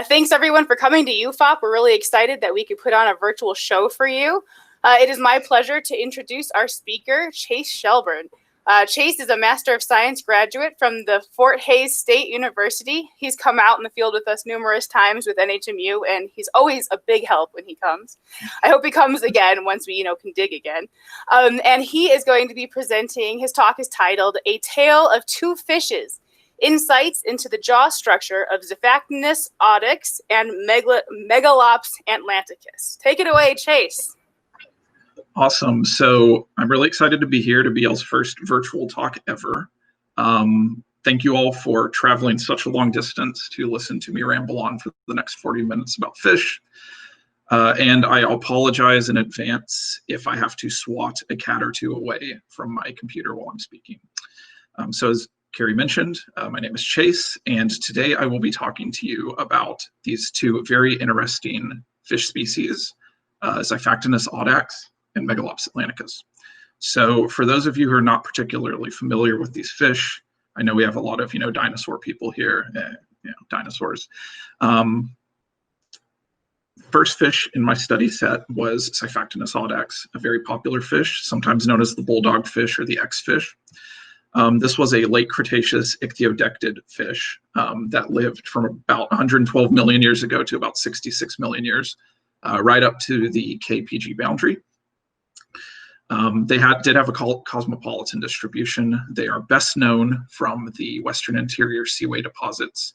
Thanks everyone for coming to UFOP. We're really excited that we could put on a virtual show for you. It is my pleasure to introduce our speaker, Chase Shelburne. Chase is a Master of Science graduate from the Fort Hays State University. He's come out in the field with us numerous times with NHMU, and he's always a big help when he comes. I hope he comes again once we, can dig again. And he is going to be presenting, his talk is titled, A Tale of Two Fishes, Insights into the Jaw Structure of Xiphactinus, Audax, and Megalops atlanticus. Take it away, Chase. Awesome. So I'm really excited to be here to be y'all's first virtual talk ever. Thank you all for traveling such a long distance to listen to me ramble on for the next 40 minutes about fish. And I apologize in advance if I have to swat a cat or two away from my computer while I'm speaking. So as Carrie mentioned, my name is Chase, and today I will be talking to you about these two very interesting fish species, Xiphactinus audax and Megalops atlanticus. So for those of you who are not particularly familiar with these fish, I know we have a lot of, dinosaur people here, dinosaurs. First fish in my study set was Xiphactinus audax, a very popular fish, sometimes known as the bulldog fish or the X-fish. This was a late Cretaceous ichthyodectid fish that lived from about 112 million years ago to about 66 million years, right up to the KPG boundary. They did have a cosmopolitan distribution. They are best known from the Western Interior Seaway deposits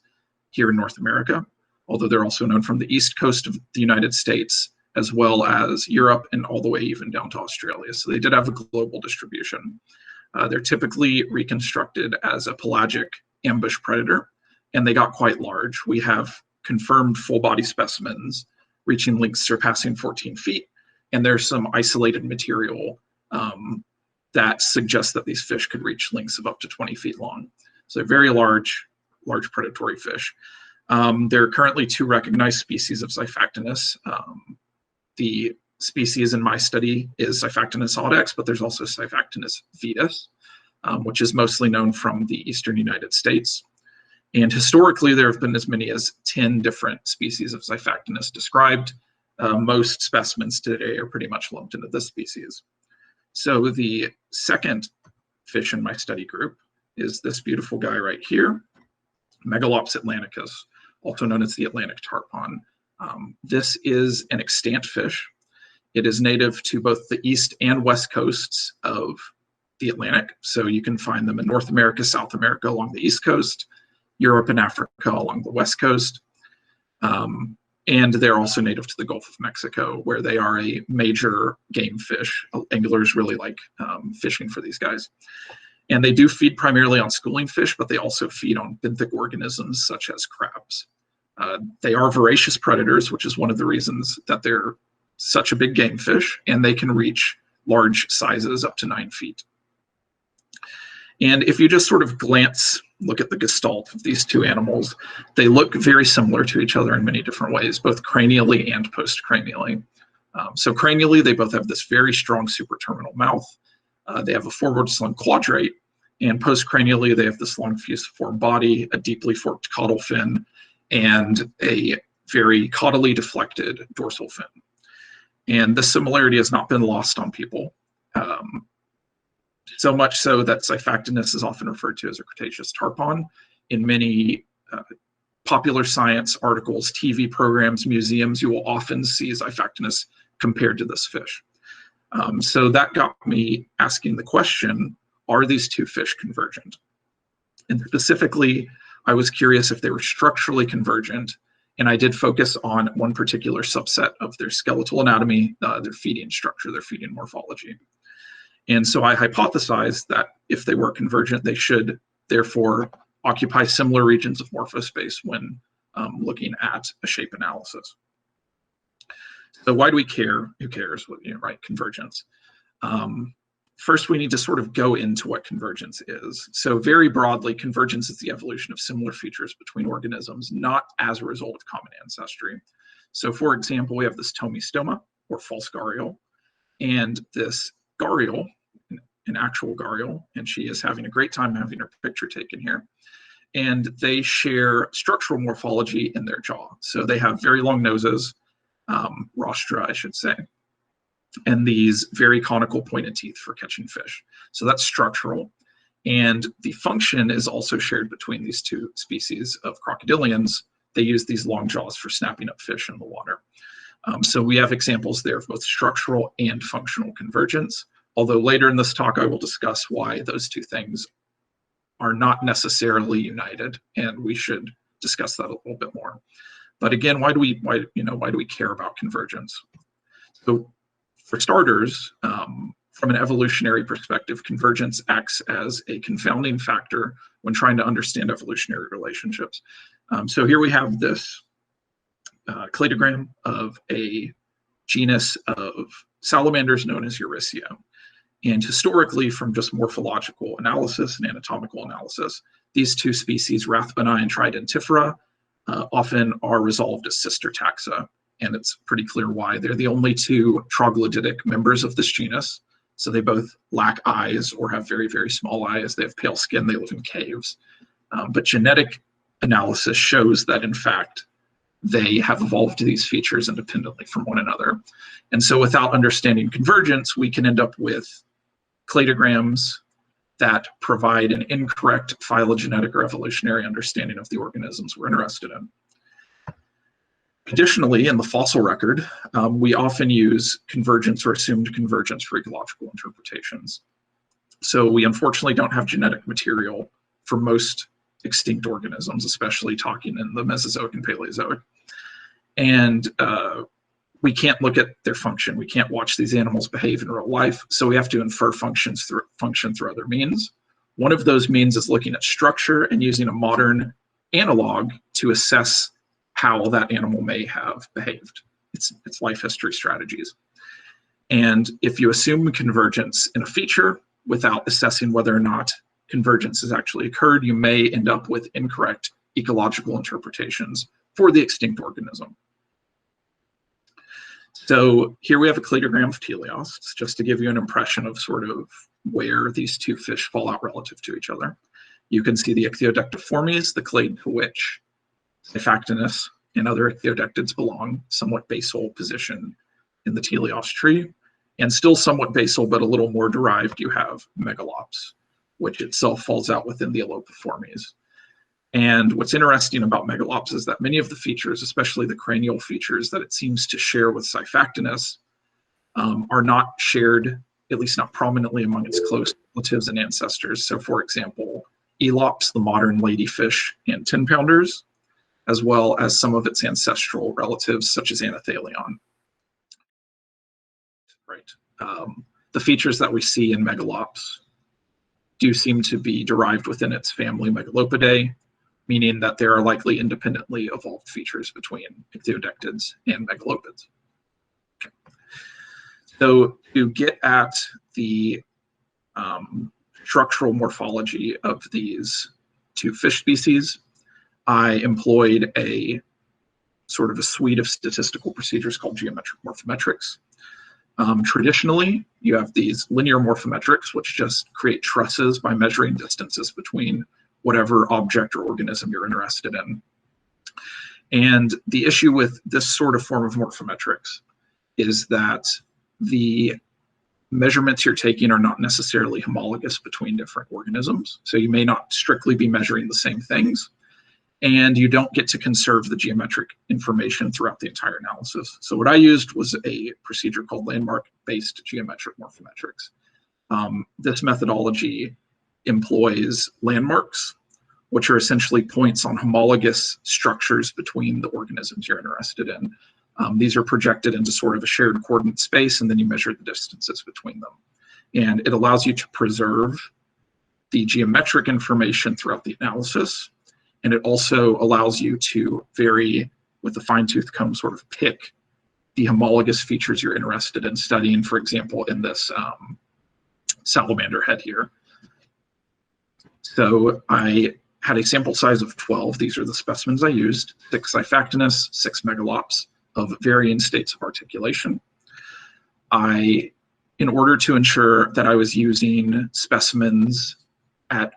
here in North America, although they're also known from the east coast of the United States, as well as Europe and all the way even down to Australia. So they did have a global distribution. They're typically reconstructed as a pelagic ambush predator, and they got quite large. We have confirmed full body specimens reaching lengths surpassing 14 feet, and there's some isolated material that suggests that these fish could reach lengths of up to 20 feet long. So they're very large predatory fish. There are currently two recognized species of Xiphactinus. The species in my study is Xiphactinus audax, but there's also Xiphactinus vitus, which is mostly known from the eastern United States. And historically, there have been as many as 10 different species of Xiphactinus described. Most specimens today are pretty much lumped into this species. So the second fish in my study group is this beautiful guy right here, Megalops atlanticus, also known as the Atlantic tarpon. This is an extant fish. It is native to both the east and west coasts of the Atlantic. So you can find them in North America, South America along the east coast, Europe and Africa along the west coast. And they're also native to the Gulf of Mexico, where they are a major game fish. Anglers really like fishing for these guys. And they do feed primarily on schooling fish, but they also feed on benthic organisms such as crabs. They are voracious predators, which is one of the reasons that they're such a big game fish, and they can reach large sizes up to 9 feet. And if you just sort of look at the gestalt of these two animals, they look very similar to each other in many different ways, both cranially and postcranially. So cranially, they both have this very strong supraterminal mouth. They have a forward slung quadrate, and postcranially, they have this long fusiform body, a deeply forked caudal fin, and a very caudally deflected dorsal fin. And this similarity has not been lost on people. So much so that Xiphactinus is often referred to as a Cretaceous tarpon. In many popular science articles, TV programs, museums, you will often see Xiphactinus compared to this fish. So that got me asking the question, are these two fish convergent? And specifically, I was curious if they were structurally convergent, and I did focus on one particular subset of their skeletal anatomy, their feeding structure, their feeding morphology. And so I hypothesized that if they were convergent, they should therefore occupy similar regions of morphospace when looking at a shape analysis. So why do we care? Who cares? Right? Convergence. First, we need to sort of go into what convergence is. So very broadly, convergence is the evolution of similar features between organisms, not as a result of common ancestry. So for example, we have this tomistoma, or false gharial, and this gharial, an actual gharial, and she is having a great time having her picture taken here. and they share structural morphology in their jaw. So they have very long noses, rostra, I should say, and these very conical pointed teeth for catching fish. So that's structural. And the function is also shared between these two species of crocodilians. They use these long jaws for snapping up fish in the water. So we have examples there of both structural and functional convergence, although later in this talk I will discuss why those two things are not necessarily united, and we should discuss that a little bit more. But again, why do we care about convergence? So for starters, from an evolutionary perspective, convergence acts as a confounding factor when trying to understand evolutionary relationships. So here we have this cladogram of a genus of salamanders known as Eurycia. And historically, from just morphological analysis and anatomical analysis, these two species, Rathbuni and Tridentifera, often are resolved as sister taxa. And it's pretty clear why. They're the only two troglodytic members of this genus. So they both lack eyes or have very, very small eyes. They have pale skin. They live in caves. But genetic analysis shows that, in fact, they have evolved these features independently from one another. And so without understanding convergence, we can end up with cladograms that provide an incorrect phylogenetic or evolutionary understanding of the organisms we're interested in. Additionally, in the fossil record, we often use convergence or assumed convergence for ecological interpretations. So we unfortunately don't have genetic material for most extinct organisms, especially talking in the Mesozoic and Paleozoic. And we can't look at their function. We can't watch these animals behave in real life. So we have to infer function through other means. One of those means is looking at structure and using a modern analog to assess how that animal may have behaved. It's life history strategies. And if you assume convergence in a feature without assessing whether or not convergence has actually occurred, you may end up with incorrect ecological interpretations for the extinct organism. So here we have a cladogram of teleosts, just to give you an impression of sort of where these two fish fall out relative to each other. You can see the ichthyodectiformes, the clade to which Xiphactinus and other ichthyodectids belong, somewhat basal position in the teleost tree, and still somewhat basal, but a little more derived, you have Megalops, which itself falls out within the Alopiformes. And what's interesting about Megalops is that many of the features, especially the cranial features that it seems to share with Xiphactinus, are not shared, at least not prominently, among its close relatives and ancestors. So for example, Elops, the modern ladyfish and 10-pounders, as well as some of its ancestral relatives, such as Anathalion. Right. The features that we see in Megalops do seem to be derived within its family Megalopidae, meaning that there are likely independently evolved features between ichthyodectids and megalopids. Okay. So to get at the structural morphology of these two fish species, I employed a sort of a suite of statistical procedures called geometric morphometrics. Traditionally, you have these linear morphometrics, which just create trusses by measuring distances between whatever object or organism you're interested in. And the issue with this sort of form of morphometrics is that the measurements you're taking are not necessarily homologous between different organisms. So you may not strictly be measuring the same things, and you don't get to conserve the geometric information throughout the entire analysis. So what I used was a procedure called landmark-based geometric morphometrics. This methodology employs landmarks, which are essentially points on homologous structures between the organisms you're interested in. These are projected into sort of a shared coordinate space, and then you measure the distances between them. And it allows you to preserve the geometric information throughout the analysis. And it also allows you to with a fine-tooth comb, sort of pick the homologous features you're interested in studying, for example, in this salamander head here. So I had a sample size of 12. These are the specimens I used, 6 Xiphactinus, 6 Megalops of varying states of articulation. In order to ensure that I was using specimens at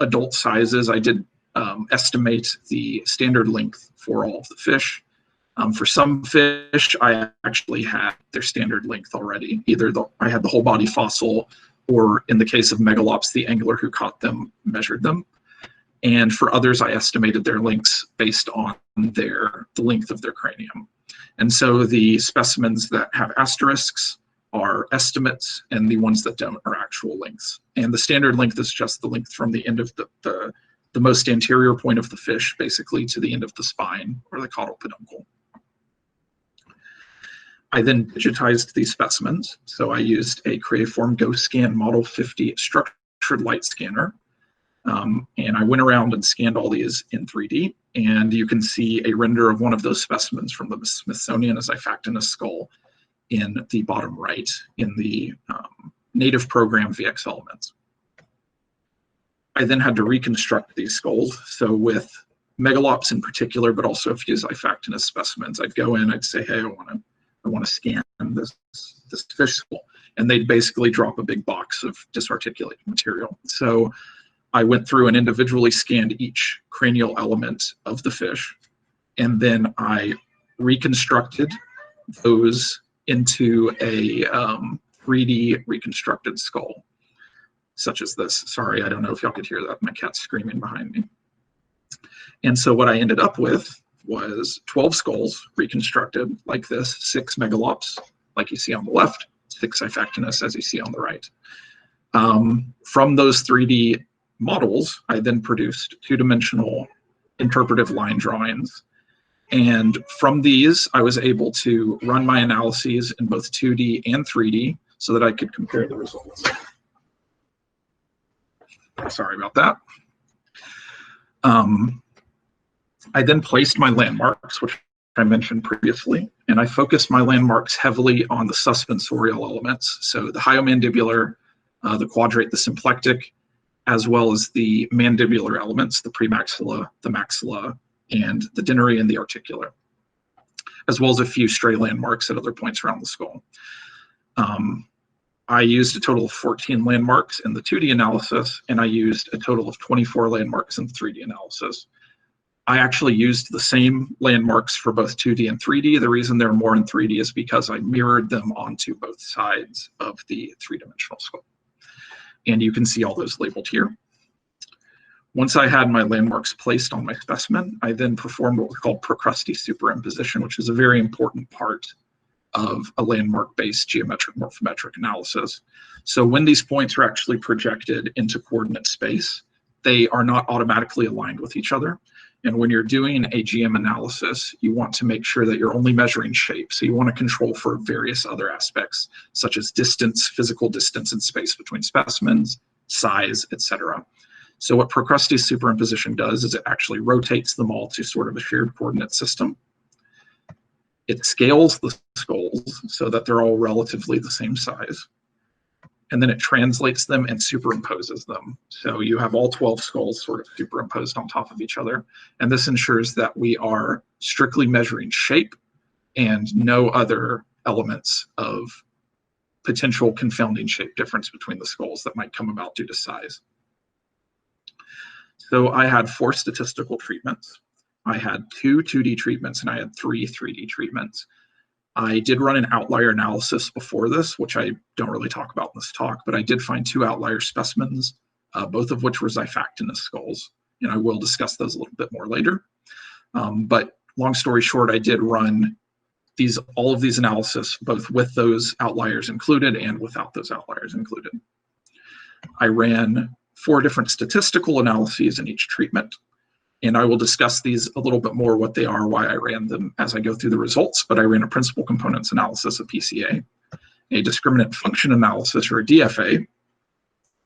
adult sizes, I did estimate the standard length for all of the fish. For some fish, I actually had their standard length already. Either I had the whole body fossil, or in the case of Megalops, the angler who caught them measured them. And for others, I estimated their lengths based on the length of their cranium. And so the specimens that have asterisks are estimates, and the ones that don't are actual lengths. And the standard length is just the length from the end of the most anterior point of the fish, basically, to the end of the spine or the caudal peduncle. I then digitized these specimens. So I used a Creaform GoScan Model 50 structured light scanner. And I went around and scanned all these in 3D. And you can see a render of one of those specimens from the Smithsonian Xiphactinus skull in the bottom right in the native program VX Elements. I then had to reconstruct these skulls. So with Megalops in particular, but also a few Xiphactinus specimens, I'd go in, I'd say, hey, I want to scan this fish skull. And they'd basically drop a big box of disarticulated material. So I went through and individually scanned each cranial element of the fish. And then I reconstructed those into a 3D reconstructed skull, such as this. Sorry, I don't know if y'all could hear that. My cat's screaming behind me. And so what I ended up with was 12 skulls reconstructed like this, 6 Megalops, like you see on the left, 6 Xiphactinus, as you see on the right. From those 3D models, I then produced 2-dimensional interpretive line drawings. And from these, I was able to run my analyses in both 2D and 3D so that I could compare the results. Sorry about that. I then placed my landmarks, which I mentioned previously, and I focused my landmarks heavily on the suspensorial elements. So the hyomandibular, the quadrate, the symplectic, as well as the mandibular elements, the premaxilla, the maxilla, and the dennary and the articular, as well as a few stray landmarks at other points around the skull. I used a total of 14 landmarks in the 2D analysis, and I used a total of 24 landmarks in the 3D analysis. I actually used the same landmarks for both 2D and 3D. The reason there are more in 3D is because I mirrored them onto both sides of the 3-dimensional skull. And you can see all those labeled here. Once I had my landmarks placed on my specimen, I then performed what we call Procrustes Superimposition, which is a very important part of a landmark-based geometric morphometric analysis. So when these points are actually projected into coordinate space, they are not automatically aligned with each other. And when you're doing a GM analysis, you want to make sure that you're only measuring shape. So you want to control for various other aspects, such as distance, physical distance and space between specimens, size, etc. So what Procrustes Superimposition does is it actually rotates them all to sort of a shared coordinate system. It scales the skulls so that they're all relatively the same size. And then it translates them and superimposes them. So you have all 12 skulls sort of superimposed on top of each other. And this ensures that we are strictly measuring shape and no other elements of potential confounding shape difference between the skulls that might come about due to size. So I had 4 statistical treatments. I had 2 2D treatments and I had 3 3D treatments. I did run an outlier analysis before this, which I don't really talk about in this talk, but I did find 2 outlier specimens, both of which were Xiphactinus skulls, and I will discuss those a little bit more later. But long story short, I did run all of these analysis, both with those outliers included and without those outliers included. I ran 4 different statistical analyses in each treatment. And I will discuss these a little bit more, what they are, why I ran them as I go through the results. But I ran a principal components analysis, a PCA, a discriminant function analysis, or a DFA.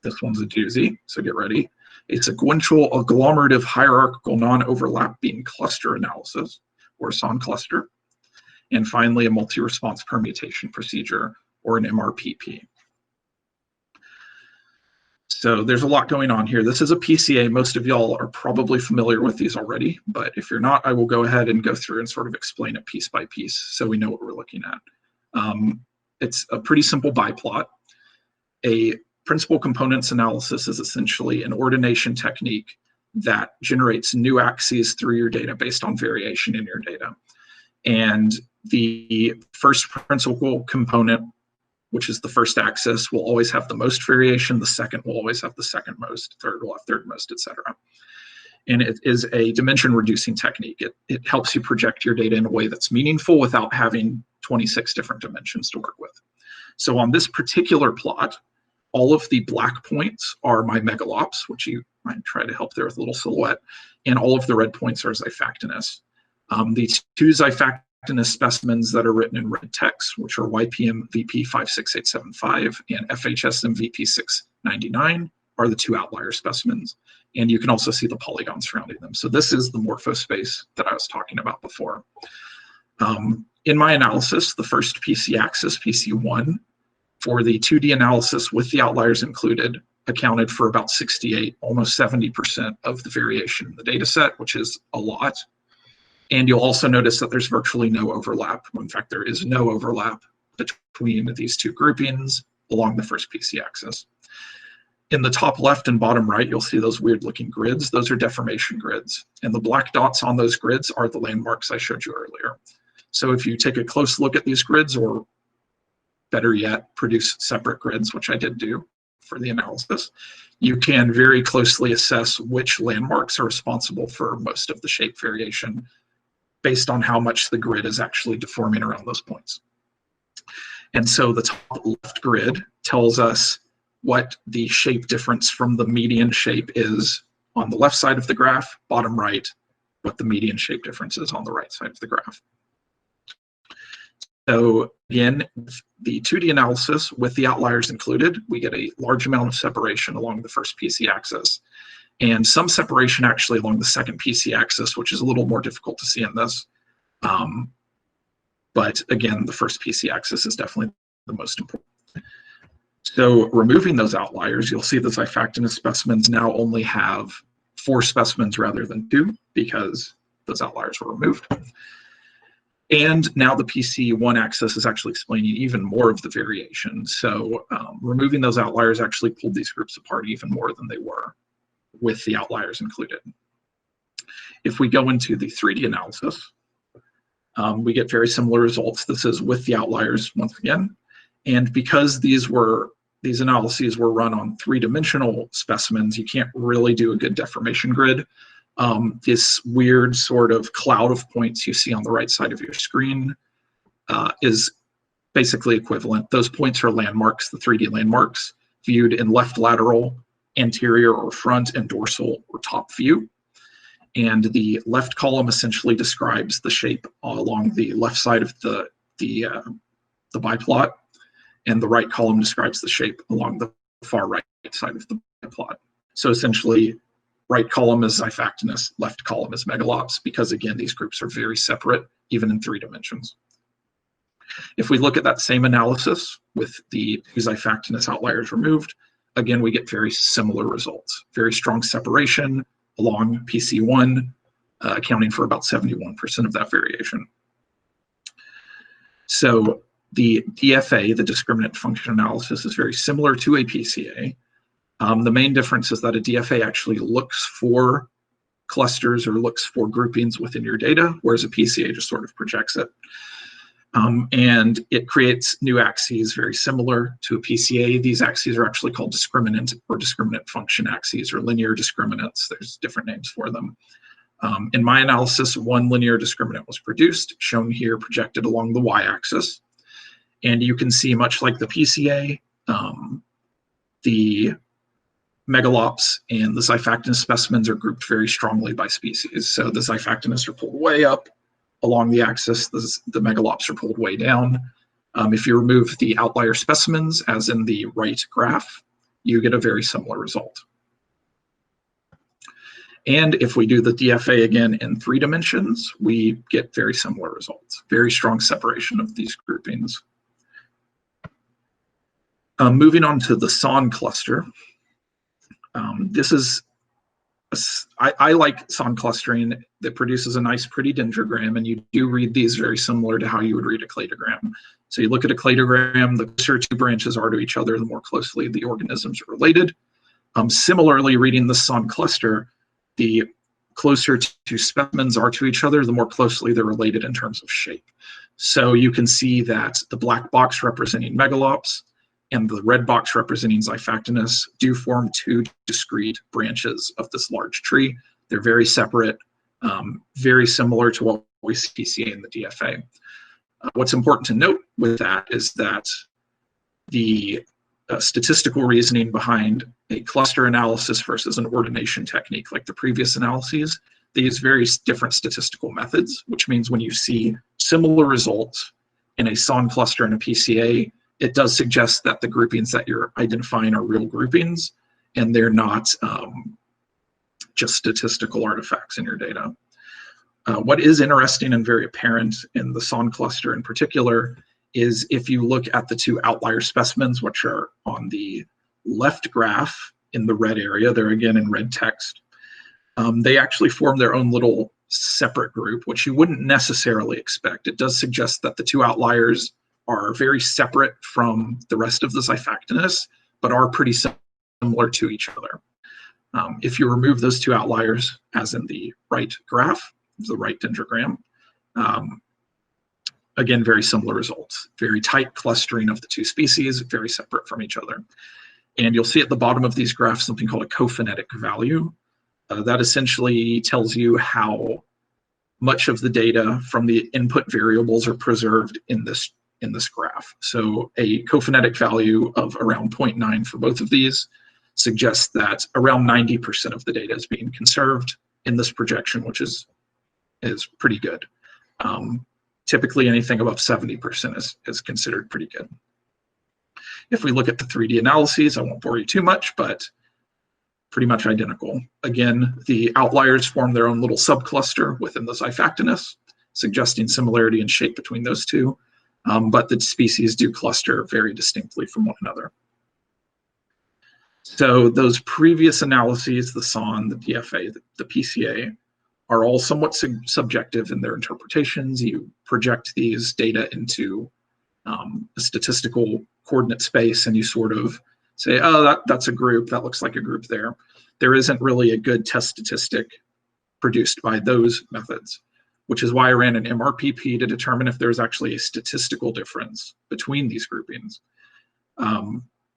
This one's a doozy, so get ready. A sequential agglomerative hierarchical non-overlapping cluster analysis, or SON cluster. And finally, a multi-response permutation procedure, or an MRPP. So there's a lot going on here. This is a PCA. Most of y'all are probably familiar with these already, but if you're not, I will go ahead and go through and sort of explain it piece by piece so we know what we're looking at. It's a pretty simple biplot. A principal components analysis is essentially an ordination technique that generates new axes through your data based on variation in your data. And the first principal component, which is the first axis, will always have the most variation. The second will always have the second most. Third will have third most, etc. And it is a dimension reducing technique. It helps you project your data in a way that's meaningful without having 26 different dimensions to work with. So on this particular plot, all of the black points are my megalops, which you might try to help there with a little silhouette, and all of the red points are Xiphactinus. The two Xiphactinus specimens that are written in red text, which are YPM VP 56875 and FHSM VP 699, are the two outlier specimens. And you can also see the polygons surrounding them. So this is the morphospace that I was talking about before. In my analysis, the first PC axis, PC1, for the 2D analysis with the outliers included, accounted for about 68, almost 70% of the variation in the data set, which is a lot. And you'll also notice that there's virtually no overlap. In fact, there is no overlap between these two groupings along the first PC axis. In the top left and bottom right, you'll see those weird looking grids. Those are deformation grids. And the black dots on those grids are the landmarks I showed you earlier. So if you take a close look at these grids, or better yet, produce separate grids, which I did do for the analysis, you can very closely assess which landmarks are responsible for most of the shape variation based on how much the grid is actually deforming around those points. And so the top left grid tells us what the shape difference from the median shape is on the left side of the graph, bottom right, what the median shape difference is on the right side of the graph. So again, the 2D analysis with the outliers included, we get a large amount of separation along the first PC axis, and some separation actually along the second PC axis, which is a little more difficult to see in this. But again, the first PC axis is definitely the most important. So removing those outliers, you'll see the Xiphactinus specimens now only have 4 specimens rather than 2 because those outliers were removed. And now the PC1 axis is actually explaining even more of the variation. So removing those outliers actually pulled these groups apart even more than they were with the outliers included. If we go into the 3D analysis, we get very similar results. This is with the outliers once again. And because these analyses were run on 3-dimensional specimens, you can't really do a good deformation grid. This weird sort of cloud of points you see on the right side of your screen is basically equivalent. Those points are landmarks, the 3D landmarks, viewed in left lateral, anterior or front, and dorsal or top view. And the left column essentially describes the shape along the left side of the biplot, and the right column describes the shape along the far right side of the biplot. So essentially, right column is Xiphactinus, left column is Megalops, because again, these groups are very separate, even in 3 dimensions. If we look at that same analysis with the Xiphactinus outliers removed, again, we get very similar results. Very strong separation along PC1, accounting for about 71% of that variation. So the DFA, the discriminant function analysis, is very similar to a PCA. The main difference is that a DFA actually looks for clusters or looks for groupings within your data, whereas a PCA just sort of projects it. And it creates new axes very similar to a PCA. These axes are actually called discriminant or discriminant function axes or linear discriminants. There's different names for them. In my analysis, 1 linear discriminant was produced, shown here projected along the y-axis. And you can see, much like the PCA, the Megalops and the Xiphactinus specimens are grouped very strongly by species. So the Xiphactinus are pulled way up along the axis, the Megalops are pulled way down. If you remove the outlier specimens, as in the right graph, you get a very similar result. And if we do the DFA again in 3 dimensions, we get very similar results. Very strong separation of these groupings. Moving on to the SON cluster. This is, I like SON clustering that produces a nice pretty dendrogram, and you do read these very similar to how you would read a cladogram. So you look at a cladogram, the closer 2 branches are to each other, the more closely the organisms are related. Similarly, reading the SON cluster, the closer two specimens are to each other, the more closely they're related in terms of shape. So you can see that the black box representing Megalops and the red box representing Xiphactinus do form two discrete branches of this large tree. They're very separate, very similar to what we see in the DFA. What's important to note with that is that the statistical reasoning behind a cluster analysis versus an ordination technique like the previous analyses, they use very different statistical methods, which means when you see similar results in a SON cluster and a PCA, it does suggest that the groupings that you're identifying are real groupings and they're not just statistical artifacts in your data. What is interesting and very apparent in the SON cluster in particular is if you look at the two outlier specimens, which are on the left graph in the red area, they're again in red text, they actually form their own little separate group, which you wouldn't necessarily expect. It does suggest that the two outliers are very separate from the rest of the Xiphactinus, but are pretty similar to each other. If you remove those two outliers, as in the right graph, the right dendrogram, again, very similar results. Very tight clustering of the two species, very separate from each other. And you'll see at the bottom of these graphs something called a cophonetic value. That essentially tells you how much of the data from the input variables are preserved in this graph. So a cophonetic value of around 0.9 for both of these suggests that around 90% of the data is being conserved in this projection, which is pretty good. Typically anything above 70% is considered pretty good. If we look at the 3D analyses, I won't bore you too much, but pretty much identical. Again, the outliers form their own little subcluster within the Xiphactinus, suggesting similarity in shape between those two, but the species do cluster very distinctly from one another. So those previous analyses, the SON, the DFA, the PCA, are all somewhat subjective in their interpretations. You project these data into a statistical coordinate space and you sort of say, oh, that's a group, that looks like a group there. There isn't really a good test statistic produced by those methods, which is why I ran an MRPP to determine if there's actually a statistical difference between these groupings.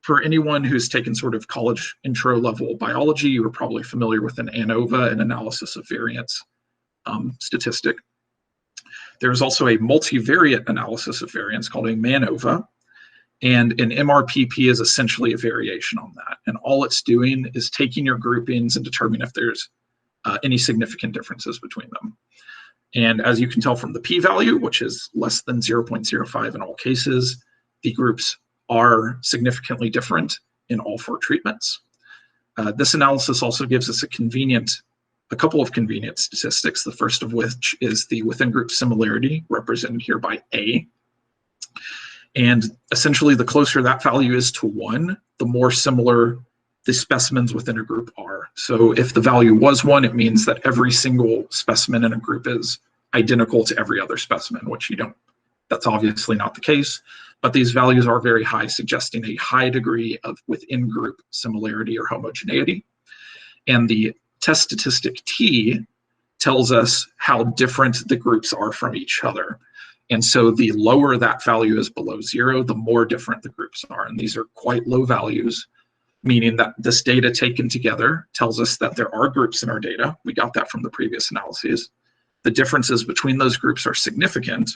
For anyone who's taken sort of college intro level biology, you are probably familiar with an ANOVA, an analysis of variance statistic. There's also a multivariate analysis of variance called a MANOVA, and an MRPP is essentially a variation on that. And all it's doing is taking your groupings and determining if there's any significant differences between them. And as you can tell from the p-value, which is less than 0.05 in all cases, the groups are significantly different in all four treatments. This analysis also gives us a couple of convenient statistics, the first of which is the within group similarity, represented here by A. And essentially, the closer that value is to 1, the more similar the specimens within a group are. So if the value was 1, it means that every single specimen in a group is identical to every other specimen, which that's obviously not the case. But these values are very high, suggesting a high degree of within group similarity or homogeneity. And the test statistic T tells us how different the groups are from each other. And so the lower that value is below 0, the more different the groups are. And these are quite low values, meaning that this data taken together tells us that there are groups in our data. We got that from the previous analyses. The differences between those groups are significant.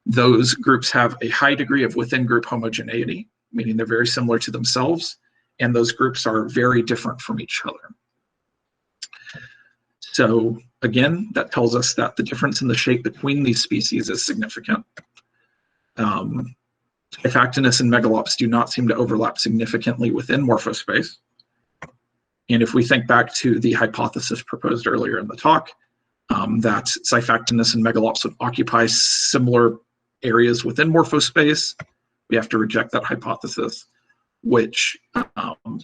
Those groups have a high degree of within group homogeneity, meaning they're very similar to themselves, and those groups are very different from each other. So again, that tells us that the difference in the shape between these species is significant. Xiphactinus and Megalops do not seem to overlap significantly within morphospace. And if we think back to the hypothesis proposed earlier in the talk, that Xiphactinus and Megalops would occupy similar areas within morphospace, we have to reject that hypothesis, which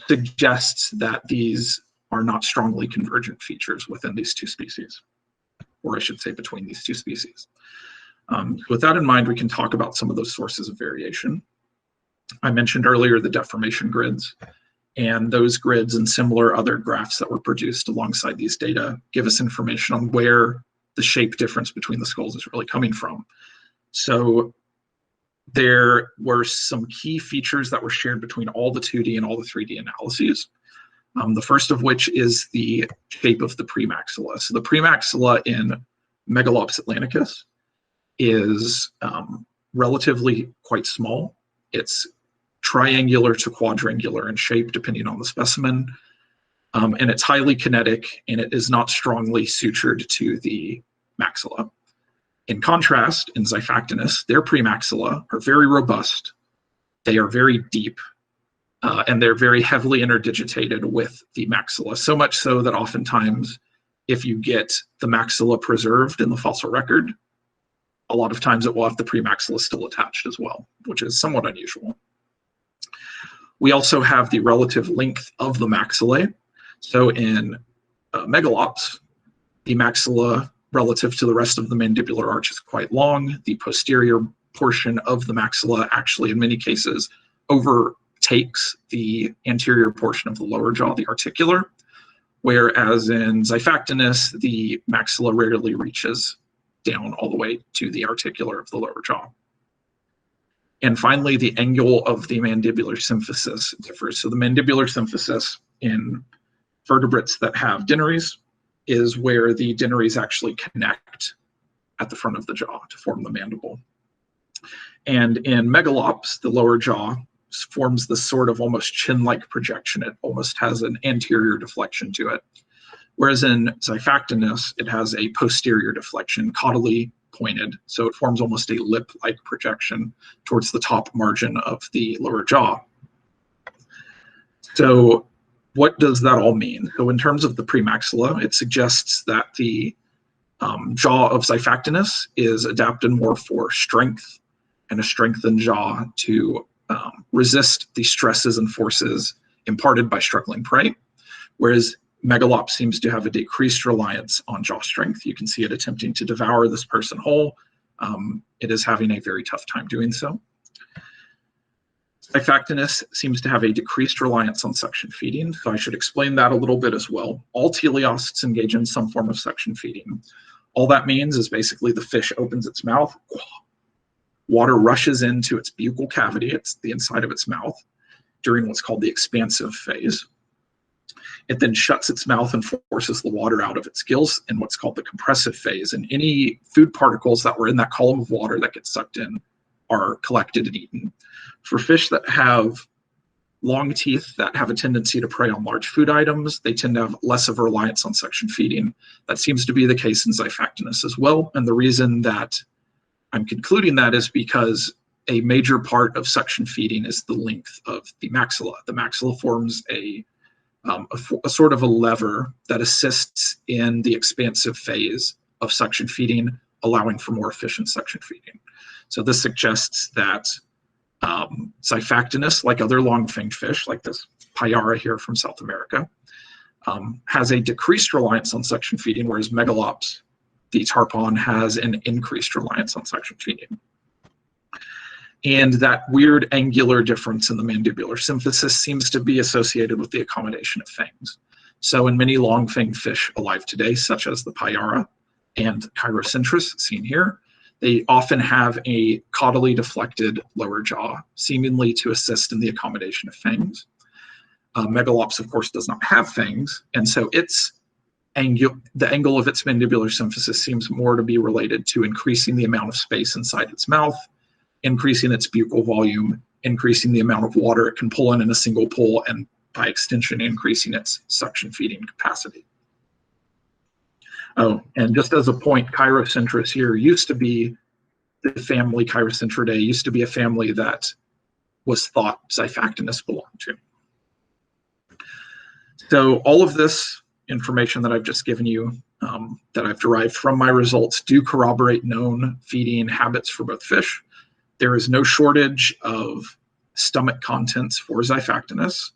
suggests that these are not strongly convergent features within these two species, or I should say between these two species. With that in mind, we can talk about some of those sources of variation. I mentioned earlier the deformation grids, And those grids and similar other graphs that were produced alongside these data give us information on where the shape difference between the skulls is really coming from. So there were some key features that were shared between all the 2D and all the 3D analyses. The first of which is the shape of the premaxilla. So the premaxilla in Megalops atlanticus is relatively quite small. It's triangular to quadrangular in shape, depending on the specimen. And it's highly kinetic, and it is not strongly sutured to the maxilla. In contrast, in Xiphactinus, their premaxilla are very robust. They are very deep, and they're very heavily interdigitated with the maxilla, so much so that oftentimes, if you get the maxilla preserved in the fossil record, a lot of times it will have the premaxilla still attached as well, which is somewhat unusual. We also have the relative length of the maxillae. So in Megalops, the maxilla relative to the rest of the mandibular arch is quite long. The posterior portion of the maxilla actually, in many cases, overtakes the anterior portion of the lower jaw, the articular, whereas in Xiphactinus, the maxilla rarely reaches down all the way to the articular of the lower jaw. And finally, the angle of the mandibular symphysis differs. So the mandibular symphysis in vertebrates that have dentaries is where the dentaries actually connect at the front of the jaw to form the mandible. And in Megalops, the lower jaw forms this sort of almost chin-like projection. It almost has an anterior deflection to it. Whereas in Xiphactinus, it has a posterior deflection, caudally pointed. So it forms almost a lip-like projection towards the top margin of the lower jaw. So what does that all mean? So in terms of the premaxilla, it suggests that the jaw of Xiphactinus is adapted more for strength and a strengthened jaw to resist the stresses and forces imparted by struggling prey, whereas Megalops seems to have a decreased reliance on jaw strength. You can see it attempting to devour this person whole. It is having a very tough time doing so. Xiphactinus seems to have a decreased reliance on suction feeding, so I should explain that a little bit as well. All teleosts engage in some form of suction feeding. All that means is basically the fish opens its mouth, water rushes into its buccal cavity, it's the inside of its mouth, during what's called the expansive phase. It then shuts its mouth and forces the water out of its gills in what's called the compressive phase. And any food particles that were in that column of water that get sucked in are collected and eaten. For fish that have long teeth that have a tendency to prey on large food items, they tend to have less of a reliance on suction feeding. That seems to be the case in Xiphactinus as well. And the reason that I'm concluding that is because a major part of suction feeding is the length of the maxilla. The maxilla forms a sort of a lever that assists in the expansive phase of suction feeding, allowing for more efficient suction feeding. So this suggests that Xiphactinus, like other long-finned fish, like this Payara here from South America, has a decreased reliance on suction feeding, whereas Megalops, the tarpon, has an increased reliance on suction feeding. And that weird angular difference in the mandibular symphysis seems to be associated with the accommodation of fangs. So in many long-finned fish alive today, such as the Payara and Chirocentris seen here, they often have a caudally deflected lower jaw, seemingly to assist in the accommodation of fangs. Megalops, of course, does not have fangs, and so the angle of its mandibular symphysis seems more to be related to increasing the amount of space inside its mouth, increasing its buccal volume, increasing the amount of water it can pull in a single pull, and by extension, increasing its suction feeding capacity. Oh, and just as a point, Chirocentris here used to be the family Chirocentridae, used to be a family that was thought Xiphactinus belonged to. So all of this information that I've just given you, that I've derived from my results, do corroborate known feeding habits for both fish. There is no shortage of stomach contents for Xiphactinus.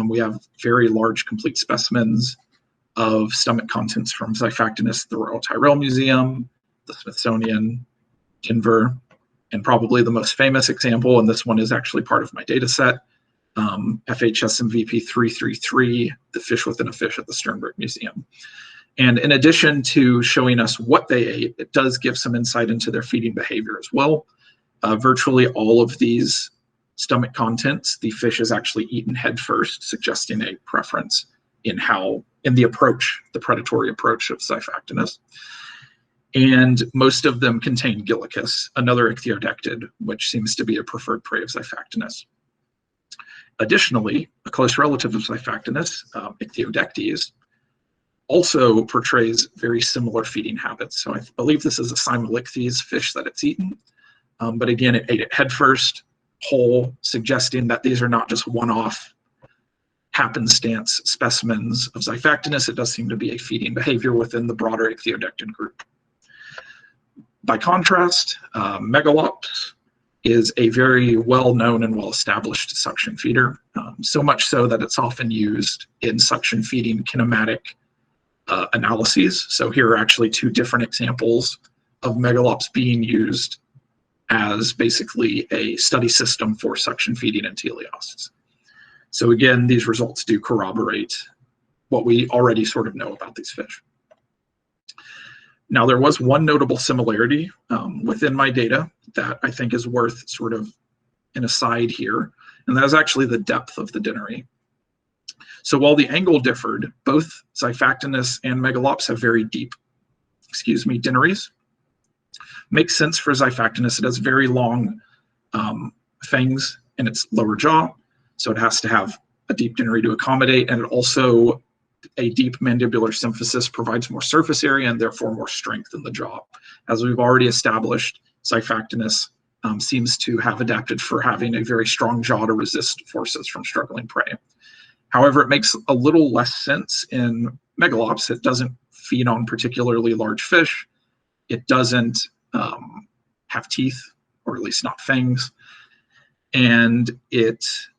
We have very large complete specimens of stomach contents from Xiphactinus at the Royal Tyrrell Museum, the Smithsonian, Denver, and probably the most famous example, and this one is actually part of my data set, FHSMVP 333, the fish within a fish at the Sternberg Museum. And in addition to showing us what they ate, it does give some insight into their feeding behavior as well. Virtually all of these stomach contents, the fish is actually eaten head first, suggesting a preference in the approach, the predatory approach of Xiphactinus. And most of them contain Gillicus, another ichthyodectid, which seems to be a preferred prey of Xiphactinus. Additionally, a close relative of Xiphactinus, Ichthyodectes, also portrays very similar feeding habits. So I believe this is a Cymalichthes fish that it's eaten. But again, it ate it head first, whole, suggesting that these are not just one-off happenstance specimens of Xiphactinus. It does seem to be a feeding behavior within the broader ichthyodectid group. By contrast, Megalops is a very well-known and well-established suction feeder, so much so that it's often used in suction feeding kinematic analyses. So here are actually two different examples of Megalops being used as basically a study system for suction feeding in teleosts. So again, these results do corroborate what we already sort of know about these fish. Now, there was one notable similarity within my data that I think is worth sort of an aside here, and that is actually the depth of the dinnery. So while the angle differed, both Xiphactinus and Megalops have very deep, dinneries. Makes sense for Xiphactinus. It has very long fangs in its lower jaw, so it has to have a deep dinnery to accommodate, and it also, a deep mandibular symphysis provides more surface area and therefore more strength in the jaw. As we've already established, Xiphactinus seems to have adapted for having a very strong jaw to resist forces from struggling prey. However, it makes a little less sense in Megalops. It doesn't feed on particularly large fish. It doesn't have teeth, or at least not fangs. And its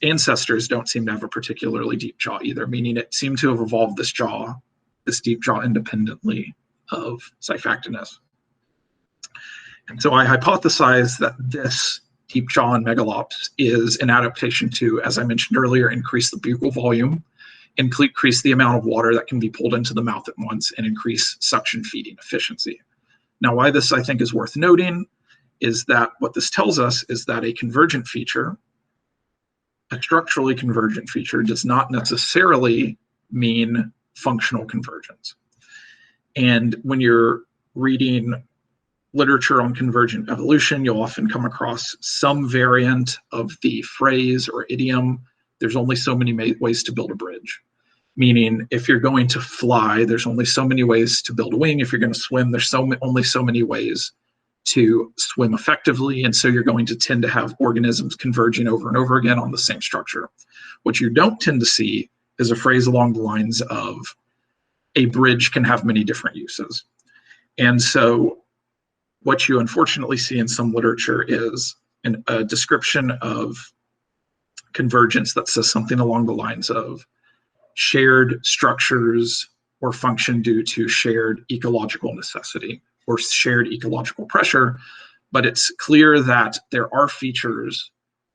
ancestors don't seem to have a particularly deep jaw either, meaning it seemed to have evolved this deep jaw independently of Xiphactinus. And so I hypothesize that this deep jaw in Megalops is an adaptation to, as I mentioned earlier, increase the buccal volume, increase the amount of water that can be pulled into the mouth at once, and increase suction feeding efficiency. Now, why this I think is worth noting is that what this tells us is that a convergent feature, a structurally convergent feature, does not necessarily mean functional convergence. And when you're reading literature on convergent evolution, you'll often come across some variant of the phrase or idiom, there's only so many ways to build a bridge. Meaning, if you're going to fly, there's only so many ways to build a wing. If you're going to swim, there's only so many ways to swim effectively. And so you're going to tend to have organisms converging over and over again on the same structure. What you don't tend to see is a phrase along the lines of a bridge can have many different uses. And so what you unfortunately see in some literature is a description of convergence that says something along the lines of shared structures or function due to shared ecological necessity or shared ecological pressure, but it's clear that there are features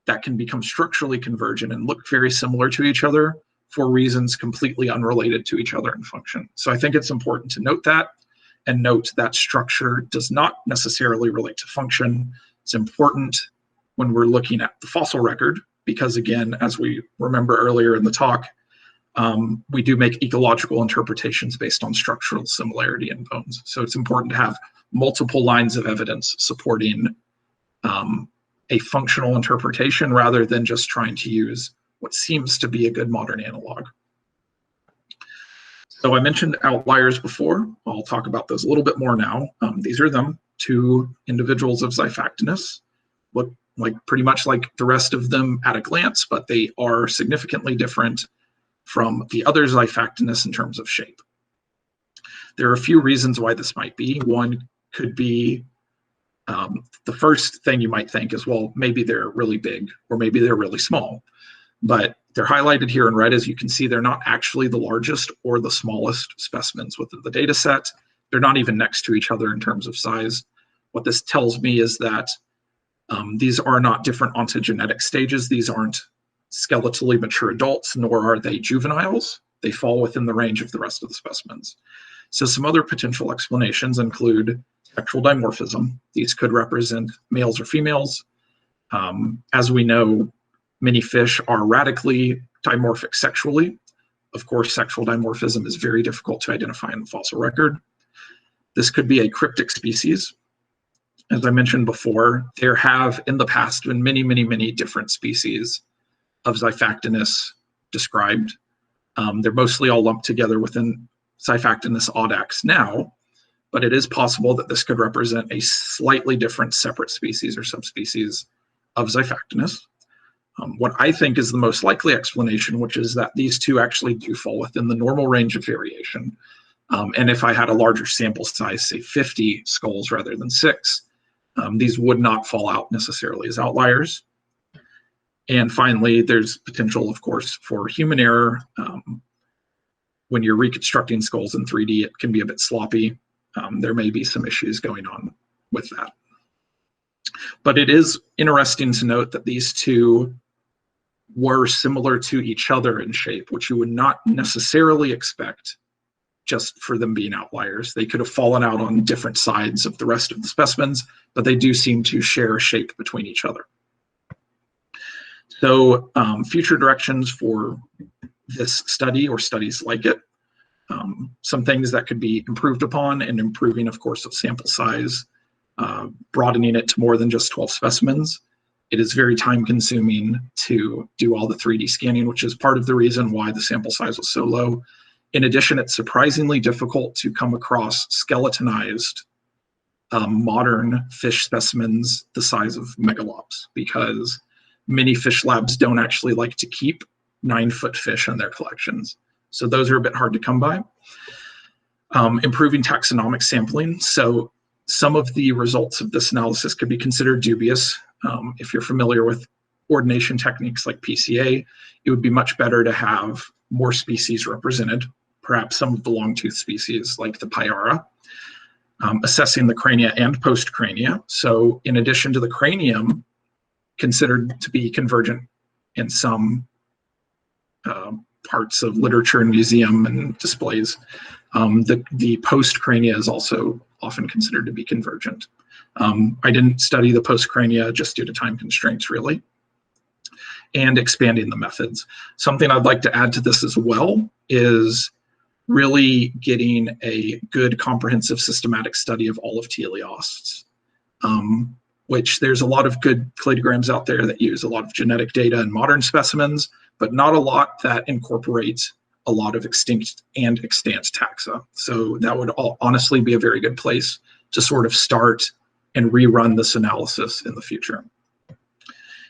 that can become structurally convergent and look very similar to each other for reasons completely unrelated to each other in function. So I think it's important to note that, and note that structure does not necessarily relate to function. It's important when we're looking at the fossil record, because again, as we remember earlier in the talk, we do make ecological interpretations based on structural similarity in bones. So it's important to have multiple lines of evidence supporting a functional interpretation rather than just trying to use what seems to be a good modern analog. So I mentioned outliers before. I'll talk about those a little bit more now. These are them, two individuals of Xiphactinus. Look like pretty much like the rest of them at a glance, but they are significantly different from the other Xiphactinus in terms of shape. There are a few reasons why this might be. One could be the first thing you might think is, well, maybe they're really big or maybe they're really small. But they're highlighted here in red. As you can see, they're not actually the largest or the smallest specimens within the data set. They're not even next to each other in terms of size. What this tells me is that these are not different ontogenetic stages. These aren't skeletally mature adults, nor are they juveniles. They fall within the range of the rest of the specimens. So some other potential explanations include sexual dimorphism. These could represent males or females. As we know, many fish are radically dimorphic sexually. Of course, sexual dimorphism is very difficult to identify in the fossil record. This could be a cryptic species. As I mentioned before, there have in the past been many, many, many different species of Xiphactinus described. They're mostly all lumped together within Xiphactinus audax now, but it is possible that this could represent a slightly different separate species or subspecies of Xiphactinus. What I think is the most likely explanation, which is that these two actually do fall within the normal range of variation. And if I had a larger sample size, say 50 skulls rather than 6, these would not fall out necessarily as outliers. And finally, there's potential, of course, for human error. When you're reconstructing skulls in 3D, it can be a bit sloppy. There may be some issues going on with that. But it is interesting to note that these two were similar to each other in shape, which you would not necessarily expect just for them being outliers. They could have fallen out on different sides of the rest of the specimens, but they do seem to share a shape between each other. So future directions for this study or studies like it, some things that could be improved upon, and improving, of course, the sample size, broadening it to more than just 12 specimens. It is very time consuming to do all the 3D scanning, which is part of the reason why the sample size was so low. In addition, it's surprisingly difficult to come across skeletonized modern fish specimens the size of Megalops, because many fish labs don't actually like to keep 9-foot fish in their collections. So those are a bit hard to come by. Improving taxonomic sampling. So some of the results of this analysis could be considered dubious. If you're familiar with ordination techniques like PCA, it would be much better to have more species represented, perhaps some of the long-toothed species like the Pyara. Assessing the crania and postcrania. So in addition to the cranium, considered to be convergent in some parts of literature and museum and displays, the postcrania is also often considered to be convergent. I didn't study the postcrania just due to time constraints, really. And expanding the methods. Something I'd like to add to this as well is really getting a good comprehensive systematic study of all of teleosts, which there's a lot of good cladograms out there that use a lot of genetic data and modern specimens, but not a lot that incorporates a lot of extinct and extant taxa. So that would honestly be a very good place to sort of start and rerun this analysis in the future.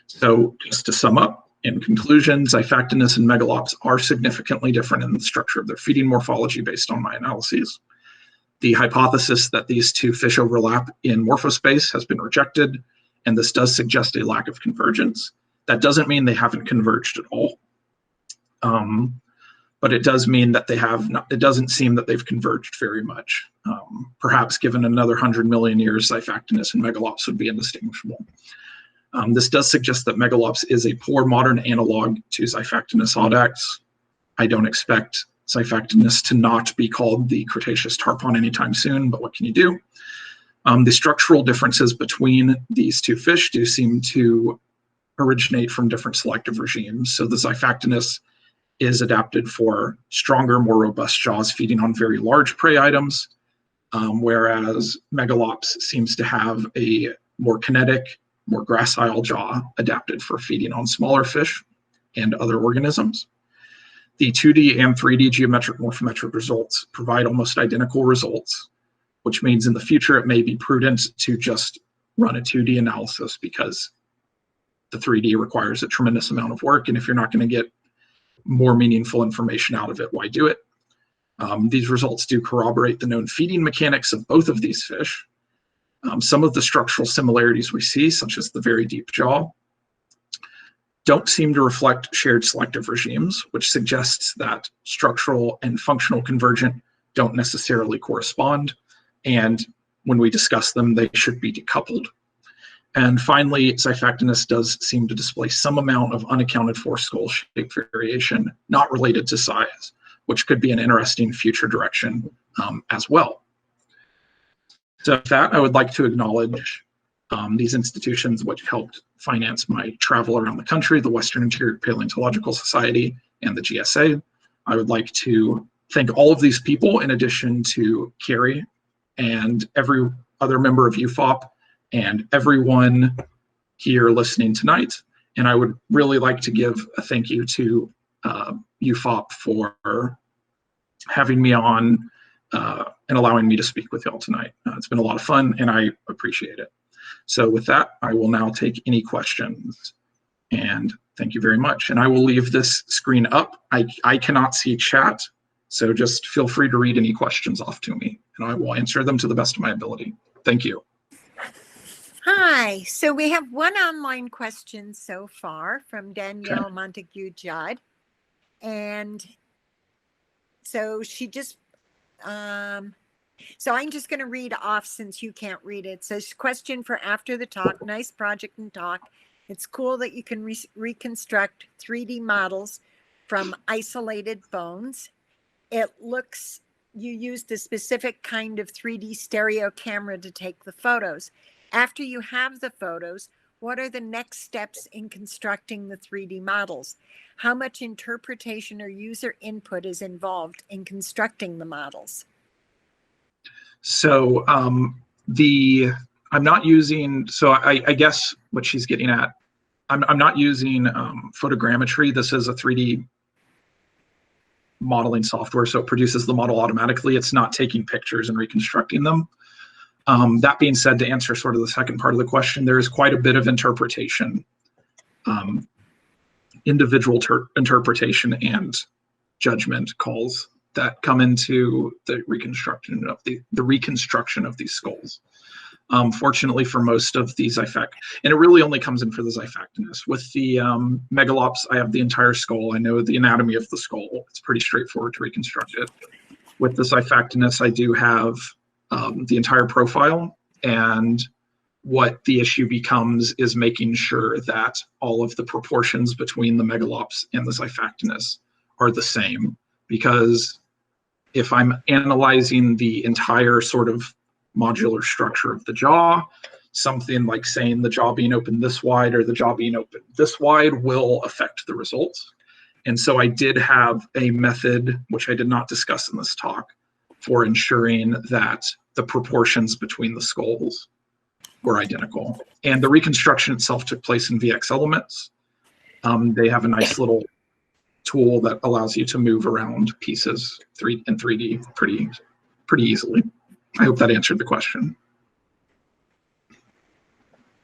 So just to sum up, in conclusion, Xiphactinus and Megalops are significantly different in the structure of their feeding morphology based on my analyses. The hypothesis that these two fish overlap in morphospace has been rejected, and this does suggest a lack of convergence. That doesn't mean they haven't converged at all, but it does mean that they have not, it doesn't seem that they've converged very much. Perhaps given another 100 million years, Xiphactinus and Megalops would be indistinguishable. This does suggest that Megalops is a poor modern analog to Xiphactinus audax. I don't expect Xiphactinus to not be called the Cretaceous tarpon anytime soon, but what can you do? The structural differences between these two fish do seem to originate from different selective regimes. So the Xiphactinus is adapted for stronger, more robust jaws feeding on very large prey items, whereas Megalops seems to have a more kinetic, more gracile jaw adapted for feeding on smaller fish and other organisms. The 2D and 3D geometric morphometric results provide almost identical results, which means in the future it may be prudent to just run a 2D analysis because the 3D requires a tremendous amount of work, and if you're not going to get more meaningful information out of it, why do it? These results do corroborate the known feeding mechanics of both of these fish. Some of the structural similarities we see, such as the very deep jaw, don't seem to reflect shared selective regimes, which suggests that structural and functional convergent don't necessarily correspond, and when we discuss them, they should be decoupled. And finally, Xiphactinus does seem to display some amount of unaccounted for skull shape variation, not related to size, which could be an interesting future direction as well. So with that, I would like to acknowledge these institutions which helped finance my travel around the country, the Western Interior Paleontological Society and the GSA. I would like to thank all of these people in addition to Carrie and every other member of UFOP and everyone here listening tonight. And I would really like to give a thank you to UFOP for having me on and allowing me to speak with y'all tonight. It's been a lot of fun and I appreciate it. So with that, I will now take any questions. And thank you very much. And I will leave this screen up. I cannot see chat, so just feel free to read any questions off to me and I will answer them to the best of my ability. Thank you. Hi, so we have one online question so far from Danielle Montague Judd. And so she just, so I'm just going to read off since you can't read it. It says, question for after the talk, nice project and talk. It's cool that you can reconstruct 3D models from isolated bones. It looks, you used a specific kind of 3D stereo camera to take the photos. After you have the photos, what are the next steps in constructing the 3D models? How much interpretation or user input is involved in constructing the models? So I'm not using, so I guess what she's getting at, I'm not using photogrammetry. This is a 3D modeling software, so it produces the model automatically. It's not taking pictures and reconstructing them. That being said, to answer sort of the second part of the question, there is quite a bit of interpretation, individual interpretation and judgment calls that come into the reconstruction of these skulls. Fortunately for most of these and it really only comes in for the Xiphactinus. With the Megalops, I have the entire skull. I know the anatomy of the skull. It's pretty straightforward to reconstruct it. With the Xiphactinus, I do have the entire profile, and what the issue becomes is making sure that all of the proportions between the Megalops and the Xiphactinus are the same, because if I'm analyzing the entire sort of modular structure of the jaw, something like saying the jaw being open this wide or the jaw being open this wide will affect the results. And so I did have a method, which I did not discuss in this talk, for ensuring that the proportions between the skulls were identical. And the reconstruction itself took place in VxElements. They have a nice little tool that allows you to move around pieces in 3D pretty easily. I hope that answered the question.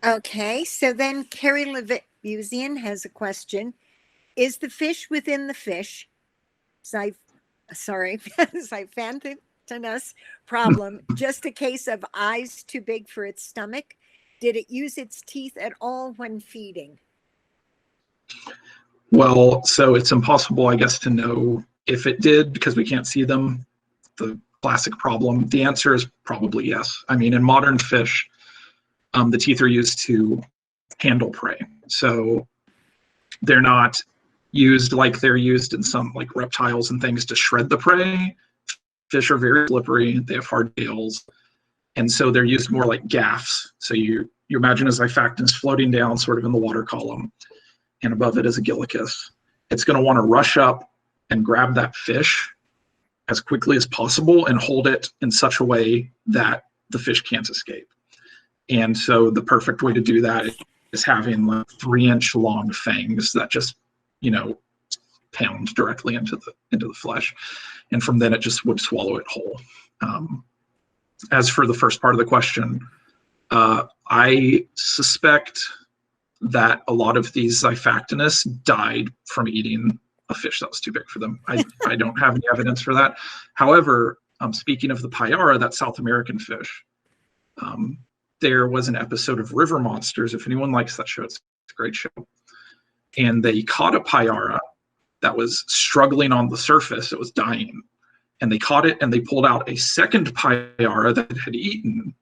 Okay, so then Carrie Levibusian has a question. Is the fish within the fish, Xiphactinus problem, just a case of eyes too big for its stomach? Did it use its teeth at all when feeding? Well, so it's impossible, I guess, to know if it did because we can't see them. The classic problem. The answer is probably yes. I mean, in modern fish, the teeth are used to handle prey. So they're not used like they're used in some like reptiles and things to shred the prey. Fish are very slippery. They have hard tails. And so they're used more like gaffs. So you imagine a Xiphactinus floating down sort of in the water column, and above it is a Gillicus. It's going to want to rush up and grab that fish as quickly as possible and hold it in such a way that the fish can't escape. And so the perfect way to do that is having like 3-inch long fangs that just, pound directly into the flesh. And from then it just would swallow it whole. As for the first part of the question, I suspect that a lot of these Xiphactinus died from eating a fish that was too big for them. I don't have any evidence for that. However, speaking of the Payara, that South American fish, there was an episode of River Monsters. If anyone likes that show, it's a great show. And they caught a Payara that was struggling on the surface. It was dying. And they caught it and they pulled out a second Payara that it had eaten.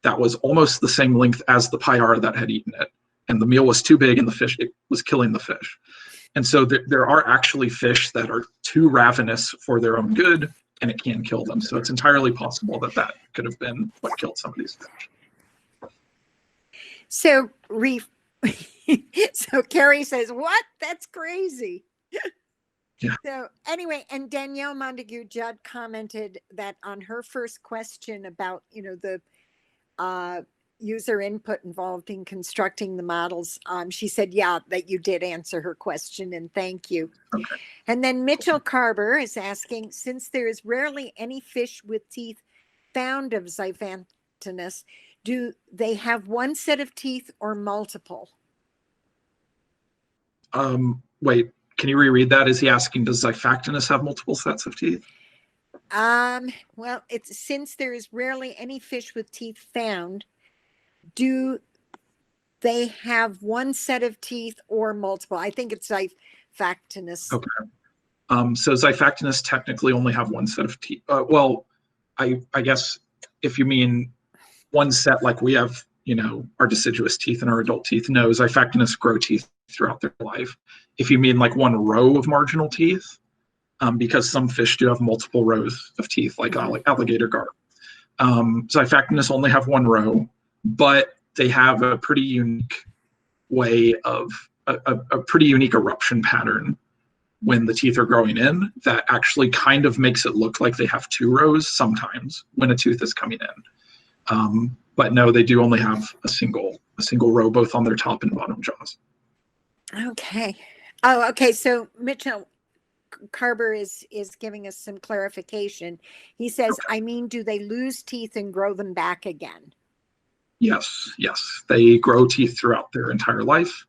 that was almost the same length as the Payara that had eaten it. And the meal was too big and the fish, it was killing the fish. And so there are actually fish that are too ravenous for their own good, and it can kill them. So it's entirely possible that that could have been what killed some of these fish. So, so Carrie says, what? That's crazy. Yeah. So anyway, and Danielle Montague Judd commented that on her first question about, the user input involved in constructing the models, she said, yeah, that you did answer her question, and thank you. Okay. And then Mitchell Carver is asking, since there is rarely any fish with teeth found of Xiphactinus, do they have one set of teeth or multiple? Wait, can you reread that? Is he asking, does Xiphactinus have multiple sets of teeth? Well, it's since there is rarely any fish with teeth found, do they have one set of teeth or multiple? I think it's Xiphactinus. Okay. So Xiphactinus technically only have one set of teeth. Well, I guess if you mean one set, like we have, our deciduous teeth and our adult teeth, no, Xiphactinus grow teeth throughout their life. If you mean like one row of marginal teeth, because some fish do have multiple rows of teeth, like alligator gar. Xiphactinus only have one row, but they have a pretty unique way of a pretty unique eruption pattern when the teeth are growing in that actually kind of makes it look like they have two rows sometimes when a tooth is coming in. But no, they do only have a single row, both on their top and bottom jaws. Okay. Oh, okay. So Mitchell Carver is giving us some clarification. He says, okay. I mean, do they lose teeth and grow them back again? Yes. They grow teeth throughout their entire life.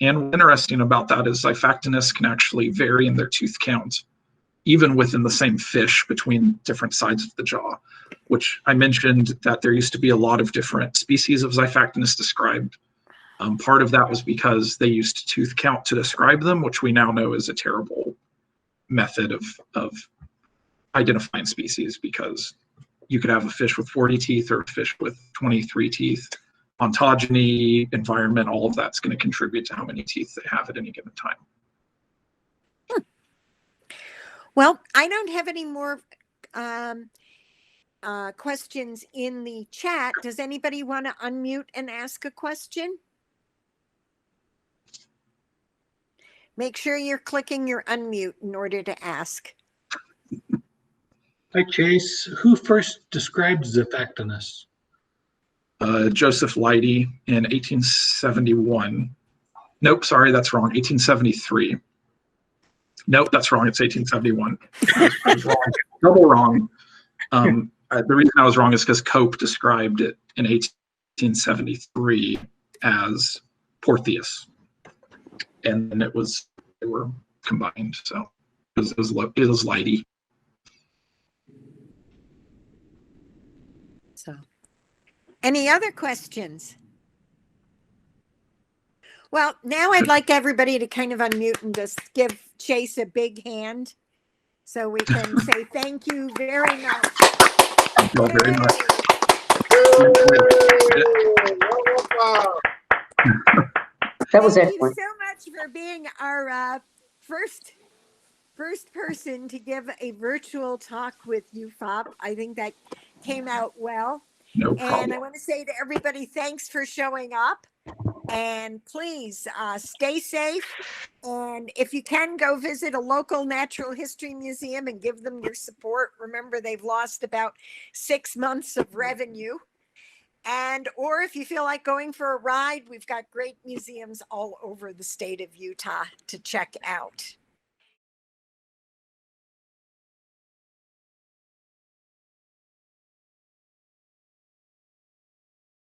And what's interesting about that is Xiphactinus can actually vary in their tooth count, even within the same fish between different sides of the jaw, which I mentioned that there used to be a lot of different species of Xiphactinus described. Part of that was because they used tooth count to describe them, which we now know is a terrible method of identifying species, because you could have a fish with 40 teeth or a fish with 23 teeth. Ontogeny, environment, all of that's going to contribute to how many teeth they have at any given time. Well, I don't have any more questions in the chat. Does anybody want to unmute and ask a question? Make sure you're clicking your unmute in order to ask. Hi, Chase. Who first described Xiphactinus? Joseph Leidy in 1871. Nope, sorry, that's wrong. 1873. Nope, that's wrong. It's 1871. I was wrong. Double wrong. The reason I was wrong is because Cope described it in 1873 as Portheus, and then they were combined. So it was Leidy. So, any other questions? Well, now I'd like everybody to kind of unmute and just give Chase a big hand so we can say thank you very much. Thank you all very much. That was Thank excellent. you so much for being our first person to give a virtual talk with UFOP. I think that came out well. No problem. And I want to say to everybody, thanks for showing up. And please stay safe. And if you can, go visit a local natural history museum and give them your support. Remember, they've lost about 6 months of revenue. Or if you feel like going for a ride, we've got great museums all over the state of Utah to check out.